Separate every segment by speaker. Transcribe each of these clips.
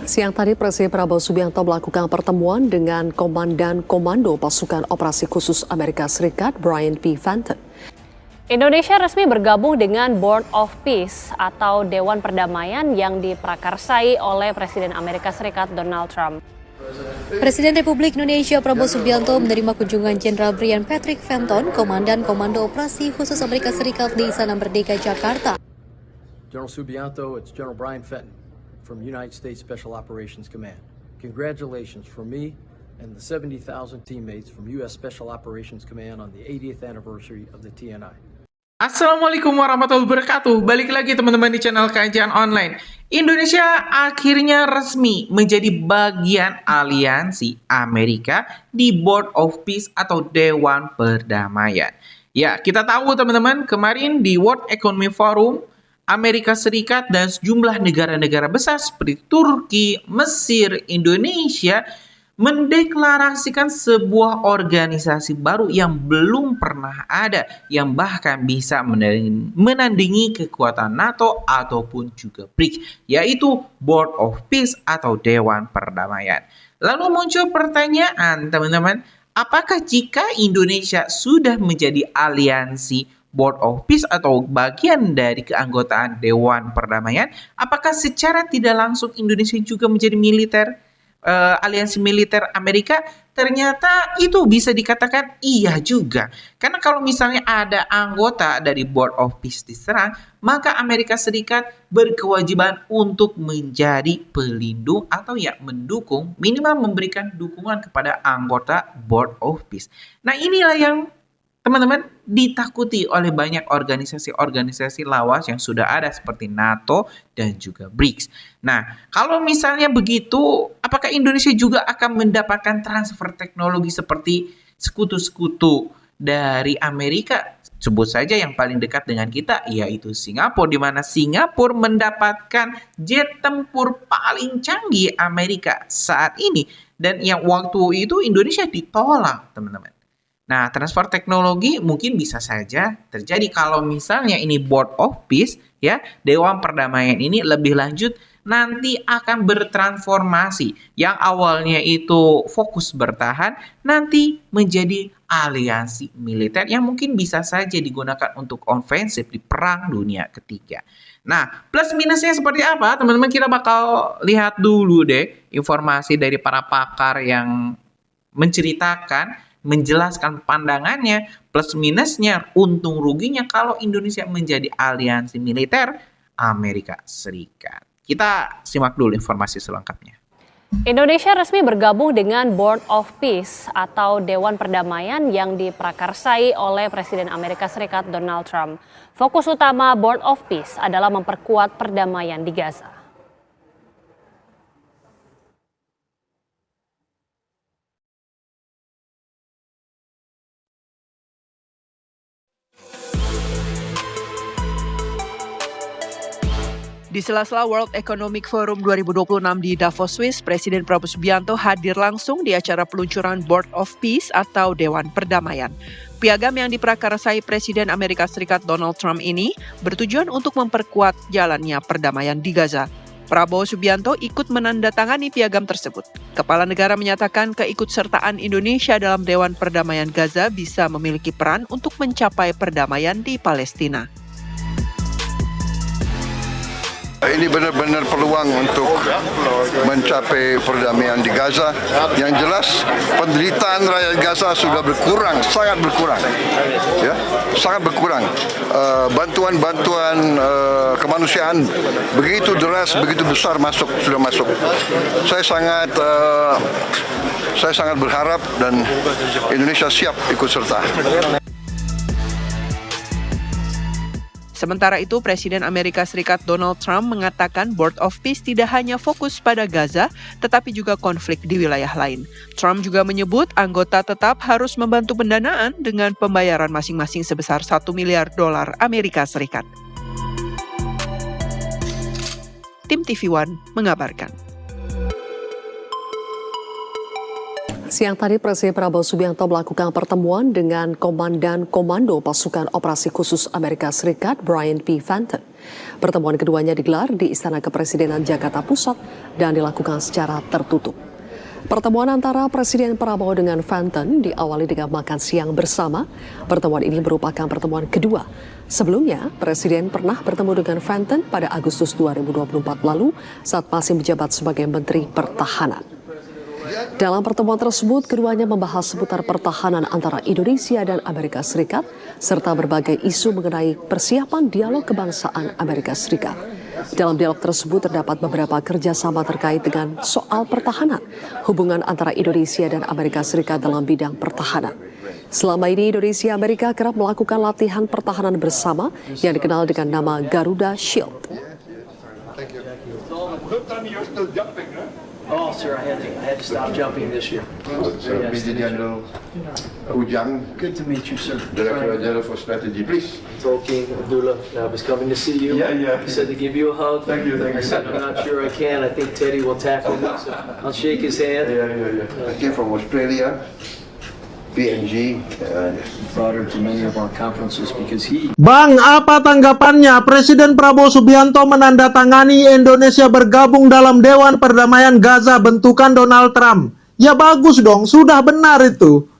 Speaker 1: Siang tadi Presiden Prabowo Subianto melakukan pertemuan dengan Komandan Komando Pasukan Operasi Khusus Amerika Serikat Brian P. Fenton.
Speaker 2: Indonesia resmi bergabung dengan Board of Peace atau Dewan Perdamaian yang diprakarsai oleh Presiden Amerika Serikat Donald Trump.
Speaker 3: Presiden Republik Indonesia Prabowo Subianto menerima kunjungan Jenderal Brian Patrick Fenton, Komandan Komando Operasi Khusus Amerika Serikat di Istana Merdeka, Jakarta.
Speaker 4: General Subianto, it's General Brian Fenton from United States Special Operations Command. Congratulations from me and the 70,000 teammates from U.S. Special Operations Command on the 80th anniversary of the TNI.
Speaker 5: Assalamualaikum warahmatullahi wabarakatuh. Balik lagi teman-teman di channel Kajian Online. Indonesia akhirnya resmi menjadi bagian aliansi Amerika di Board of Peace atau Dewan Perdamaian. Ya, kita tahu teman-teman, kemarin di World Economic Forum, Amerika Serikat dan sejumlah negara-negara besar seperti Turki, Mesir, Indonesia mendeklarasikan sebuah organisasi baru yang belum pernah ada, yang bahkan bisa menandingi kekuatan NATO ataupun juga BRICS, yaitu Board of Peace atau Dewan Perdamaian. Lalu muncul pertanyaan teman-teman, apakah jika Indonesia sudah menjadi aliansi Board of Peace atau bagian dari keanggotaan Dewan Perdamaian, apakah secara tidak langsung Indonesia juga menjadi aliansi militer Amerika? Ternyata itu bisa dikatakan iya juga. Karena kalau misalnya ada anggota dari Board of Peace diserang, maka Amerika Serikat berkewajiban untuk menjadi pelindung atau ya mendukung, minimal memberikan dukungan kepada anggota Board of Peace. Nah, inilah yang teman-teman ditakuti oleh banyak organisasi-organisasi lawas yang sudah ada seperti NATO dan juga BRICS. Nah, kalau misalnya begitu, apakah Indonesia juga akan mendapatkan transfer teknologi seperti sekutu-sekutu dari Amerika? Sebut saja yang paling dekat dengan kita, yaitu Singapura, di mana Singapura mendapatkan jet tempur paling canggih Amerika saat ini. Dan yang waktu itu Indonesia ditolak, teman-teman. Nah, transfer teknologi mungkin bisa saja terjadi kalau misalnya ini Board of Peace, ya, Dewan Perdamaian ini lebih lanjut nanti akan bertransformasi. Yang awalnya itu fokus bertahan, nanti menjadi aliansi militer yang mungkin bisa saja digunakan untuk ofensif di Perang Dunia Ketiga. Nah, plus minusnya seperti apa? Teman-teman, kita bakal lihat dulu deh informasi dari para pakar yang menjelaskan pandangannya, plus minusnya, untung ruginya kalau Indonesia menjadi aliansi militer Amerika Serikat. Kita simak dulu informasi selengkapnya.
Speaker 2: Indonesia resmi bergabung dengan Board of Peace atau Dewan Perdamaian yang diprakarsai oleh Presiden Amerika Serikat Donald Trump. Fokus utama Board of Peace adalah memperkuat perdamaian di Gaza.
Speaker 6: Di sela-sela World Economic Forum 2026 di Davos, Swiss, Presiden Prabowo Subianto hadir langsung di acara peluncuran Board of Peace atau Dewan Perdamaian. Piagam yang diprakarsai Presiden Amerika Serikat Donald Trump ini bertujuan untuk memperkuat jalannya perdamaian di Gaza. Prabowo Subianto ikut menandatangani piagam tersebut. Kepala negara menyatakan keikutsertaan Indonesia dalam Dewan Perdamaian Gaza bisa memiliki peran untuk mencapai perdamaian di Palestina.
Speaker 7: Ini benar-benar peluang untuk mencapai perdamaian di Gaza. Yang jelas penderitaan rakyat Gaza sudah berkurang, sangat berkurang, ya, sangat berkurang. Bantuan-bantuan kemanusiaan begitu deras, begitu besar sudah masuk. Saya sangat berharap dan Indonesia siap ikut serta.
Speaker 6: Sementara itu, Presiden Amerika Serikat Donald Trump mengatakan Board of Peace tidak hanya fokus pada Gaza, tetapi juga konflik di wilayah lain. Trump juga menyebut anggota tetap harus membantu pendanaan dengan pembayaran masing-masing sebesar $1 miliar Amerika Serikat. Tim TV One mengabarkan.
Speaker 1: Siang tadi Presiden Prabowo Subianto melakukan pertemuan dengan Komandan Komando Pasukan Operasi Khusus Amerika Serikat Brian P. Fenton. Pertemuan keduanya digelar di Istana Kepresidenan Jakarta Pusat dan dilakukan secara tertutup. Pertemuan antara Presiden Prabowo dengan Fenton diawali dengan makan siang bersama. Pertemuan ini merupakan pertemuan kedua. Sebelumnya, Presiden pernah bertemu dengan Fenton pada Agustus 2024 lalu saat masih menjabat sebagai Menteri Pertahanan. Dalam pertemuan tersebut, keduanya membahas seputar pertahanan antara Indonesia dan Amerika Serikat, serta berbagai isu mengenai persiapan dialog kebangsaan Amerika Serikat. Dalam dialog tersebut terdapat beberapa kerjasama terkait dengan soal pertahanan, hubungan antara Indonesia dan Amerika Serikat dalam bidang pertahanan. Selama ini Indonesia dan Amerika kerap melakukan latihan pertahanan bersama yang dikenal dengan nama Garuda Shield.
Speaker 4: Oh, sir, I had to stop jumping this year.
Speaker 7: Major General Ujang,
Speaker 4: Good to meet you, sir.
Speaker 7: Director General for Strategy, please.
Speaker 4: Told King Abdullah I was coming to see you.
Speaker 7: Yeah.
Speaker 4: He said to give you a hug.
Speaker 7: Thank you.
Speaker 4: I said, I'm not sure I can. I think Teddy will tackle me, so I'll shake his hand.
Speaker 7: I came from Australia, PNG,
Speaker 4: Brought her to many of our conferences because he
Speaker 8: Bang, apa tanggapannya Presiden Prabowo Subianto menandatangani Indonesia bergabung dalam Dewan Perdamaian Gaza bentukan Donald Trump? Ya bagus dong, sudah benar itu.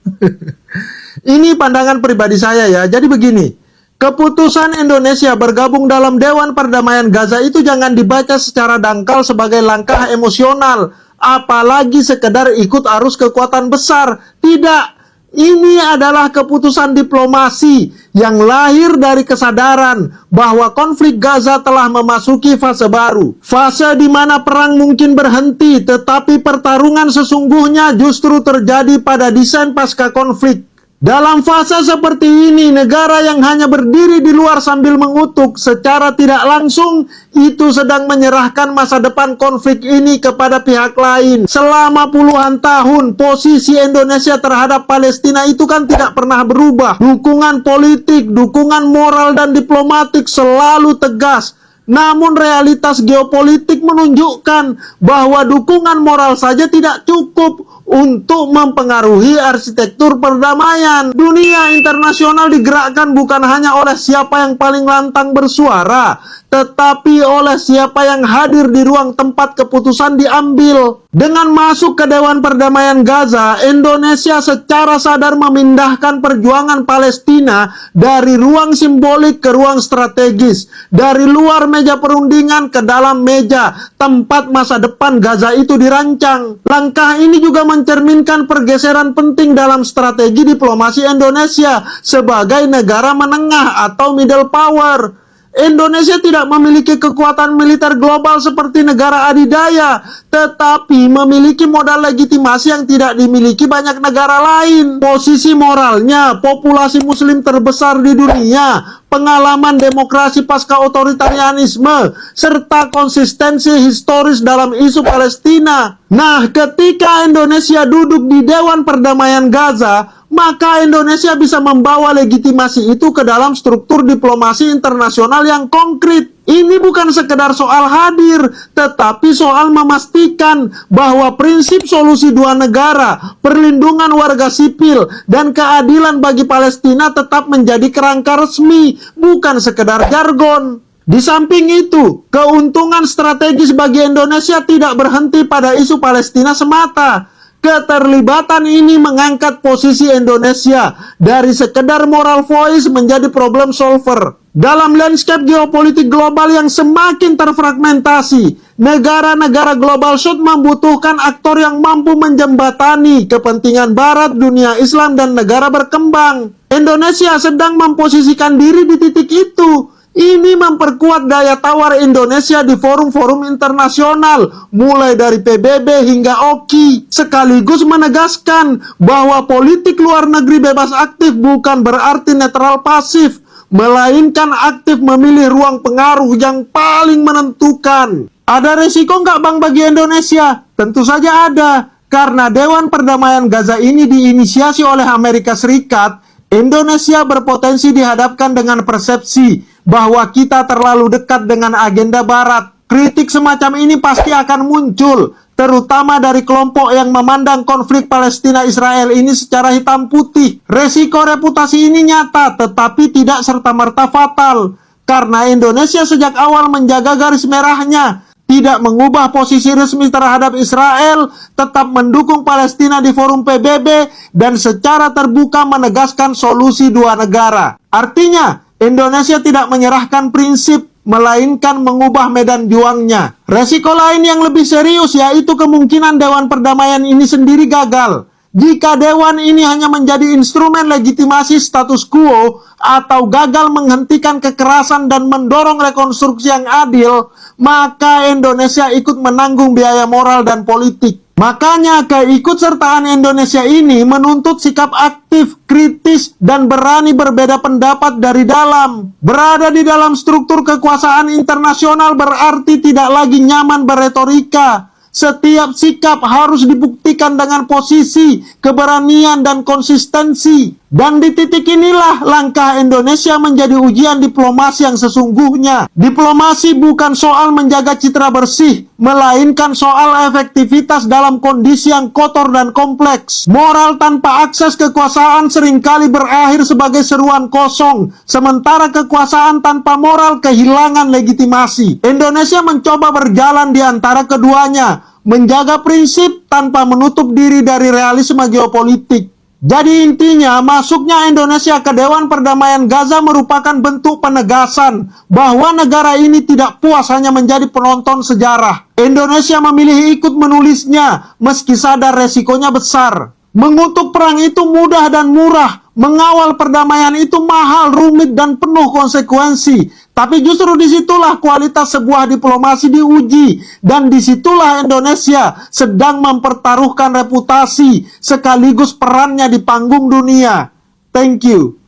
Speaker 8: Ini pandangan pribadi saya ya. Jadi begini, keputusan Indonesia bergabung dalam Dewan Perdamaian Gaza itu jangan dibaca secara dangkal sebagai langkah emosional, apalagi sekedar ikut arus kekuatan besar. Tidak. Ini adalah keputusan diplomasi yang lahir dari kesadaran bahwa konflik Gaza telah memasuki fase baru. Fase di mana perang mungkin berhenti, tetapi pertarungan sesungguhnya justru terjadi pada desain pasca konflik. Dalam fase seperti ini, negara yang hanya berdiri di luar sambil mengutuk secara tidak langsung itu sedang menyerahkan masa depan konflik ini kepada pihak lain. Selama puluhan tahun, posisi Indonesia terhadap Palestina itu kan tidak pernah berubah. Dukungan politik, dukungan moral dan diplomatik selalu tegas. Namun realitas geopolitik menunjukkan bahwa dukungan moral saja tidak cukup untuk mempengaruhi arsitektur perdamaian. Dunia internasional digerakkan bukan hanya oleh siapa yang paling lantang bersuara, tetapi oleh siapa yang hadir di ruang tempat keputusan diambil. Dengan masuk ke Dewan Perdamaian Gaza, Indonesia secara sadar memindahkan perjuangan Palestina dari ruang simbolik ke ruang strategis, dari luar meja perundingan ke dalam meja tempat masa depan Gaza itu dirancang. Langkah ini juga mencerminkan pergeseran penting dalam strategi diplomasi Indonesia sebagai negara menengah atau middle power. Indonesia tidak memiliki kekuatan militer global seperti negara adidaya, tetapi memiliki modal legitimasi yang tidak dimiliki banyak negara lain. Posisi moralnya, populasi muslim terbesar di dunia, pengalaman demokrasi pasca otoritarianisme, serta konsistensi historis dalam isu Palestina. Nah, ketika Indonesia duduk di Dewan Perdamaian Gaza, maka Indonesia bisa membawa legitimasi itu ke dalam struktur diplomasi internasional yang konkret. Ini bukan sekedar soal hadir, tetapi soal memastikan bahwa prinsip solusi dua negara, perlindungan warga sipil, dan keadilan bagi Palestina tetap menjadi kerangka resmi, bukan sekedar jargon. Di samping itu, keuntungan strategis bagi Indonesia tidak berhenti pada isu Palestina semata. Keterlibatan ini mengangkat posisi Indonesia dari sekedar moral voice menjadi problem solver. Dalam landscape geopolitik global yang semakin terfragmentasi, negara-negara global South membutuhkan aktor yang mampu menjembatani kepentingan Barat, dunia Islam, dan negara berkembang. Indonesia sedang memposisikan diri di titik itu. Ini memperkuat daya tawar Indonesia di forum-forum internasional, mulai dari PBB hingga OKI, sekaligus menegaskan bahwa politik luar negeri bebas aktif bukan berarti netral pasif, melainkan aktif memilih ruang pengaruh yang paling menentukan. Ada resiko nggak Bang bagi Indonesia? Tentu saja ada, karena Dewan Perdamaian Gaza ini diinisiasi oleh Amerika Serikat. Indonesia berpotensi dihadapkan dengan persepsi bahwa kita terlalu dekat dengan agenda Barat. Kritik semacam ini pasti akan muncul, terutama dari kelompok yang memandang konflik Palestina-Israel ini secara hitam putih. Resiko reputasi ini nyata, tetapi tidak serta-merta fatal. Karena Indonesia sejak awal menjaga garis merahnya, tidak mengubah posisi resmi terhadap Israel, tetap mendukung Palestina di forum PBB, dan secara terbuka menegaskan solusi dua negara. Artinya, Indonesia tidak menyerahkan prinsip, melainkan mengubah medan juangnya. Resiko lain yang lebih serius yaitu kemungkinan Dewan Perdamaian ini sendiri gagal. Jika Dewan ini hanya menjadi instrumen legitimasi status quo atau gagal menghentikan kekerasan dan mendorong rekonstruksi yang adil, maka Indonesia ikut menanggung biaya moral dan politik. Makanya keikutsertaan Indonesia ini menuntut sikap aktif, kritis, dan berani berbeda pendapat dari dalam. Berada di dalam struktur kekuasaan internasional berarti tidak lagi nyaman berretorika. Setiap sikap harus dibuktikan dengan posisi, keberanian, dan konsistensi. Dan di titik inilah langkah Indonesia menjadi ujian diplomasi yang sesungguhnya. Diplomasi bukan soal menjaga citra bersih, melainkan soal efektivitas dalam kondisi yang kotor dan kompleks. Moral tanpa akses kekuasaan seringkali berakhir sebagai seruan kosong, sementara kekuasaan tanpa moral kehilangan legitimasi. Indonesia mencoba berjalan di antara keduanya, menjaga prinsip tanpa menutup diri dari realisme geopolitik. Jadi intinya, masuknya Indonesia ke Dewan Perdamaian Gaza merupakan bentuk penegasan bahwa negara ini tidak puas hanya menjadi penonton sejarah. Indonesia memilih ikut menulisnya, meski sadar resikonya besar. Mengutuk perang itu mudah dan murah, mengawal perdamaian itu mahal, rumit, dan penuh konsekuensi. Tapi justru disitulah kualitas sebuah diplomasi diuji, dan disitulah Indonesia sedang mempertaruhkan reputasi sekaligus perannya di panggung dunia. Thank you.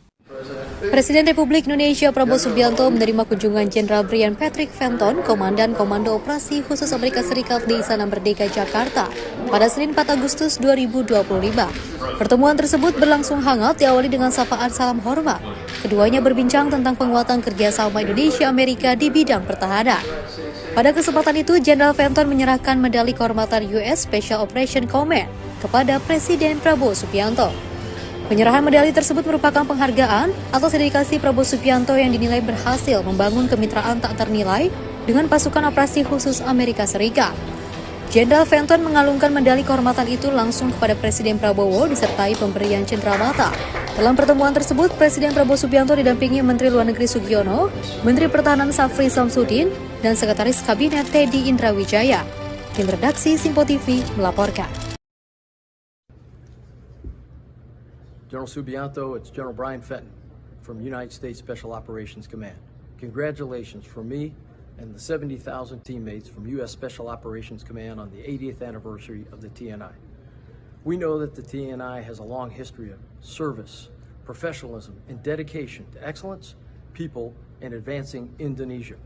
Speaker 3: Presiden Republik Indonesia Prabowo Subianto menerima kunjungan Jenderal Brian Patrick Fenton, Komandan Komando Operasi Khusus Amerika Serikat di Istana Merdeka, Jakarta, pada Senin 4 Agustus 2025. Pertemuan tersebut berlangsung hangat diawali dengan sapaan salam hormat. Keduanya berbincang tentang penguatan kerjasama Indonesia-Amerika di bidang pertahanan. Pada kesempatan itu, Jenderal Fenton menyerahkan medali kehormatan US Special Operation Command kepada Presiden Prabowo Subianto. Penyerahan medali tersebut merupakan penghargaan atas dedikasi Prabowo Subianto yang dinilai berhasil membangun kemitraan tak ternilai dengan pasukan operasi khusus Amerika Serikat. Jenderal Fenton mengalungkan medali kehormatan itu langsung kepada Presiden Prabowo disertai pemberian cenderamata. Dalam pertemuan tersebut, Presiden Prabowo Subianto didampingi Menteri Luar Negeri Sugiono, Menteri Pertahanan Safri Samsudin, dan Sekretaris Kabinet Teddy Indrawijaya. Tim redaksi Simpo TV melaporkan.
Speaker 4: General Subianto, it's General Brian Fenton from United States Special Operations Command. Congratulations from me and the 70,000 teammates from U.S. Special Operations Command on the 80th anniversary of the TNI. We know that the TNI has a long history of service, professionalism, and dedication to excellence, people, and advancing Indonesia.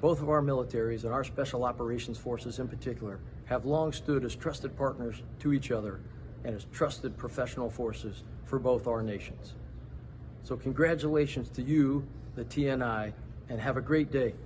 Speaker 4: Both of our militaries and our Special Operations Forces in particular have long stood as trusted partners to each other and as trusted professional forces for both our nations. So congratulations to you, the TNI, and have a great day.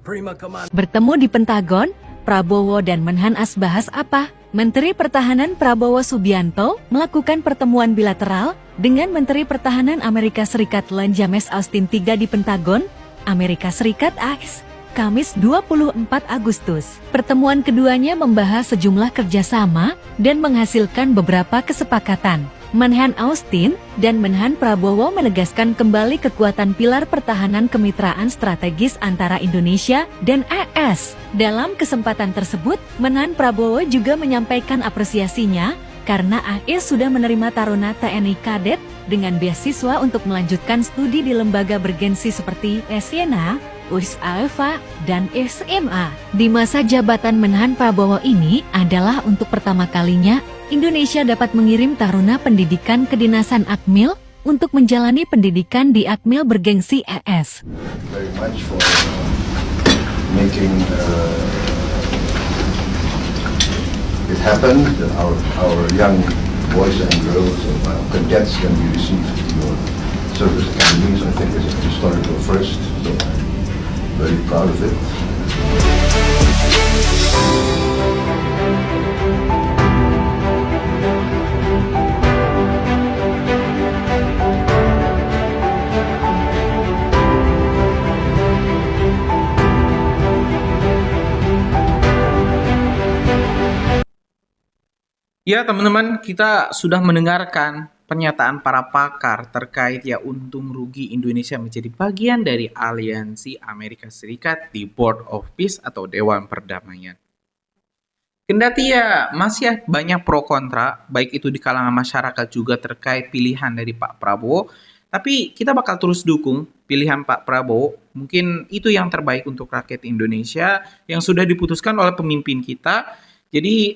Speaker 4: Prima Command.
Speaker 9: Bertemu di Pentagon, Prabowo dan Menhan-As bahas apa? Menteri Pertahanan Prabowo Subianto melakukan pertemuan bilateral dengan Menteri Pertahanan Amerika Serikat Lloyd James Austin III di Pentagon, Amerika Serikat AS, Kamis 24 Agustus. Pertemuan keduanya membahas sejumlah kerjasama dan menghasilkan beberapa kesepakatan. Menhan Austin dan Menhan Prabowo menegaskan kembali kekuatan pilar pertahanan kemitraan strategis antara Indonesia dan AS. Dalam kesempatan tersebut, Menhan Prabowo juga menyampaikan apresiasinya karena AS sudah menerima taruna TNI Kadet dengan beasiswa untuk melanjutkan studi di lembaga bergensi seperti Siena, USAEVA, dan SMA. Di masa jabatan Menhan Prabowo ini adalah untuk pertama kalinya Indonesia dapat mengirim taruna pendidikan kedinasan Akmil untuk menjalani pendidikan di Akmil bergengsi ES.
Speaker 7: Very much for making it happen that our young boys and girls and cadets can be received to your service academies. I think it's a historical first, so I'm very proud of it.
Speaker 5: Ya teman-teman, kita sudah mendengarkan pernyataan para pakar terkait ya untung rugi Indonesia menjadi bagian dari aliansi Amerika Serikat di Board of Peace atau Dewan Perdamaian. Kendati ya masih banyak pro kontra, baik itu di kalangan masyarakat juga terkait pilihan dari Pak Prabowo, tapi kita bakal terus dukung pilihan Pak Prabowo. Mungkin itu yang terbaik untuk rakyat Indonesia yang sudah diputuskan oleh pemimpin kita. Jadi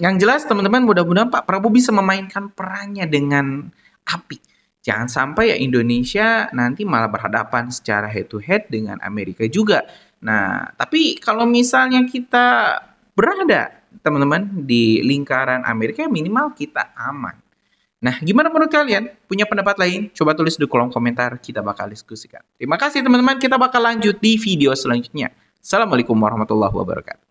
Speaker 5: yang jelas teman-teman mudah-mudahan Pak Prabowo bisa memainkan perannya dengan apik. Jangan sampai ya Indonesia nanti malah berhadapan secara head to head dengan Amerika juga. Nah, tapi kalau misalnya kita berada teman-teman di lingkaran Amerika minimal kita aman. Nah, gimana menurut kalian? Punya pendapat lain? Coba tulis di kolom komentar, kita bakal diskusikan. Terima kasih teman-teman, kita bakal lanjut di video selanjutnya. Assalamualaikum warahmatullahi wabarakatuh.